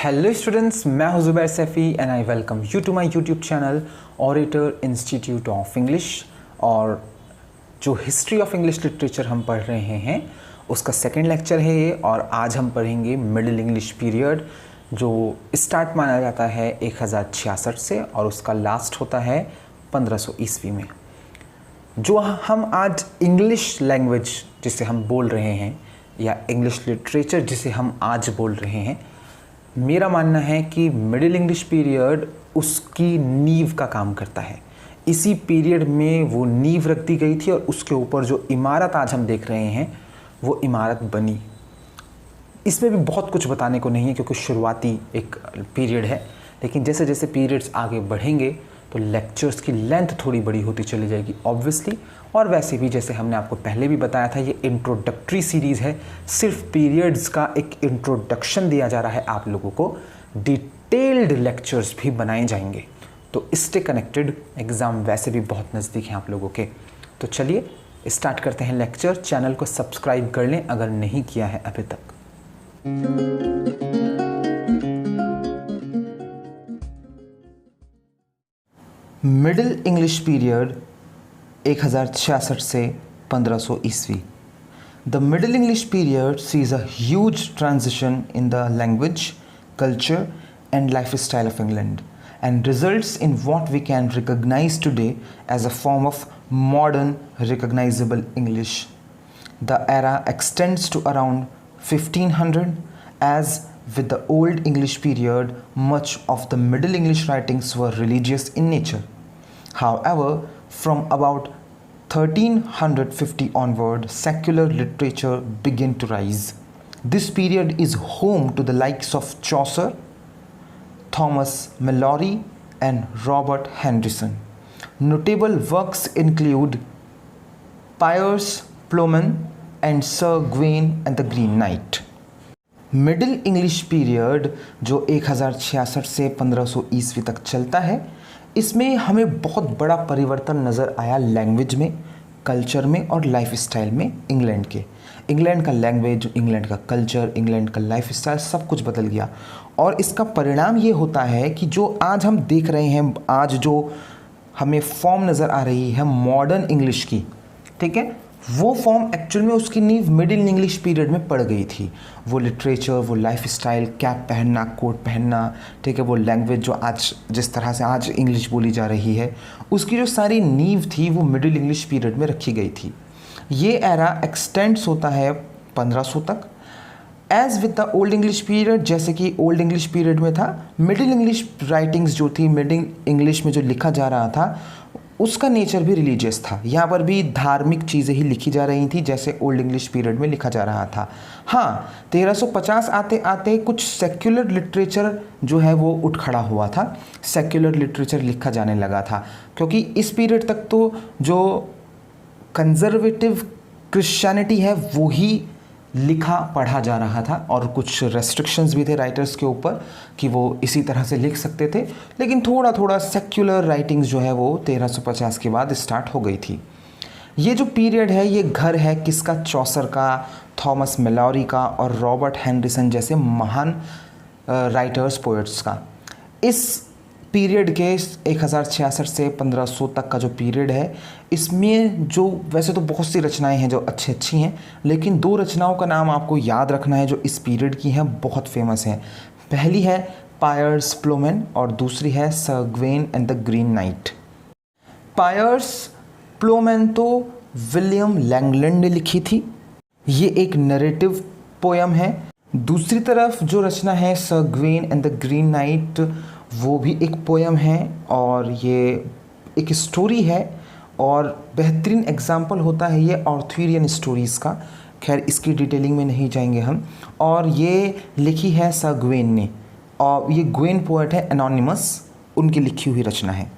Hello students, मैं हूं Zubair Saifi and I welcome you to my YouTube channel Orator Institute of English. और जो history of English literature हम पढ़ रहे हैं उसका सेकंड लेक्चर है ये। और आज हम पढ़ेंगे मिडिल इंग्लिश पीरियड, जो स्टार्ट माना जाता है 1066 से और उसका लास्ट होता है 1500 ईस्वी में। जो हम आज इंग्लिश लैंग्वेज जिसे हम बोल रहे हैं या इंग्लिश लिटरेचर जिसे हम आज बोल रहे हैं, मेरा मानना है कि मिडिल इंग्लिश पीरियड उसकी नींव का काम करता है। इसी पीरियड में वो नींव रख दी गई थी और उसके ऊपर जो इमारत आज हम देख रहे हैं वो इमारत बनी। इसमें भी बहुत कुछ बताने को नहीं है क्योंकि शुरुआती एक पीरियड है, लेकिन जैसे जैसे पीरियड्स आगे बढ़ेंगे तो लेक्चर्स की लेंथ थोड़ी बड़ी होती चली जाएगी ऑब्वियसली। और वैसे भी जैसे हमने आपको पहले भी बताया था, ये इंट्रोडक्टरी सीरीज़ है, सिर्फ पीरियड्स का एक इंट्रोडक्शन दिया जा रहा है आप लोगों को। डिटेल्ड लेक्चर्स भी बनाए जाएंगे, तो स्टे कनेक्टेड, एग्ज़ाम वैसे भी बहुत नज़दीक हैं आप लोगों के। तो चलिए स्टार्ट करते हैं लेक्चर। चैनल को सब्सक्राइब कर लें अगर नहीं किया है अभी तक। मिडिल इंग्लिश पीरियड 1066 से 1500 ईस्वी। The Middle English period sees a huge transition in the language, culture and lifestyle of England and results in what we can recognize today as a form of modern recognizable English. The era extends to around 1500. As with the Old English period, much of the Middle English writings were religious in nature. However, from about 1350 onward, secular literature began to rise. This period is home to the likes of Chaucer, Thomas Malory and Robert Henryson. Notable works include Piers Plowman and Sir Gawain and the Green Knight. Middle English period जो 1066 से 1500 ईस्वी तक चलता है, इसमें हमें बहुत बड़ा परिवर्तन नज़र आया लैंग्वेज में, कल्चर में और लाइफस्टाइल में। इंग्लैंड का लैंग्वेज, इंग्लैंड का कल्चर, इंग्लैंड का लाइफस्टाइल सब कुछ बदल गया। और इसका परिणाम ये होता है कि जो आज हम देख रहे हैं, आज जो हमें फॉर्म नज़र आ रही है मॉडर्न इंग्लिश की, ठीक है, वो फॉर्म एक्चुअल में उसकी नींव मिडिल इंग्लिश पीरियड में पड़ गई थी। वो लिटरेचर, वो लाइफस्टाइल, कैप पहनना, कोट पहनना, ठीक है, वो लैंग्वेज जो आज जिस तरह से आज इंग्लिश बोली जा रही है, उसकी जो सारी नींव थी वो मिडिल इंग्लिश पीरियड में रखी गई थी। ये एरा एक्सटेंड्स होता है 1500 तक। Age with the Old English period, जैसे कि ओल्ड इंग्लिश पीरियड में था, मिडिल इंग्लिश राइटिंग्स जो थी, मिडिल इंग्लिश में जो लिखा जा रहा था उसका नेचर भी रिलीजियस था। यहाँ पर भी धार्मिक चीज़ें ही लिखी जा रही थी जैसे ओल्ड इंग्लिश पीरियड में लिखा जा रहा था। हाँ, 1350 आते आते कुछ सेक्युलर लिटरेचर जो है वो उठ खड़ा हुआ था, सेक्युलर लिटरेचर लिखा जाने लगा था, क्योंकि इस पीरियड तक तो जो कंजर्वेटिव क्रिश्चियनिटी है वो ही लिखा पढ़ा जा रहा था और कुछ रेस्ट्रिक्शंस भी थे राइटर्स के ऊपर कि वो इसी तरह से लिख सकते थे। लेकिन थोड़ा थोड़ा सेक्युलर राइटिंग्स जो है वो 1350 के बाद स्टार्ट हो गई थी। ये जो पीरियड है ये घर है किसका? चौसर का, थॉमस मेलॉरी का और रॉबर्ट हेनरिसन जैसे महान राइटर्स, पोएट्स का। इस पीरियड के 1066 से 1500 तक का जो पीरियड है, इसमें जो वैसे तो बहुत सी रचनाएं हैं जो अच्छी हैं, लेकिन दो रचनाओं का नाम आपको याद रखना है जो इस पीरियड की हैं, बहुत फेमस हैं। पहली है पायर्स प्लोमैन और दूसरी है Sir Gawain and the Green Knight. Piers Plowman तो विलियम लैंगलैंड ने लिखी थी, ये एक नरेटिव पोयम है। दूसरी तरफ जो रचना है Sir Gawain and the Green Knight, वो भी एक पोयम है और ये एक स्टोरी है और बेहतरीन एग्जाम्पल होता है ये आर्थुरियन स्टोरीज़ का। खैर इसकी डिटेलिंग में नहीं जाएंगे हम। और ये लिखी है सर गवेन ने और ये गवेन पोएट है एनोनिमस, उनकी लिखी हुई रचना है।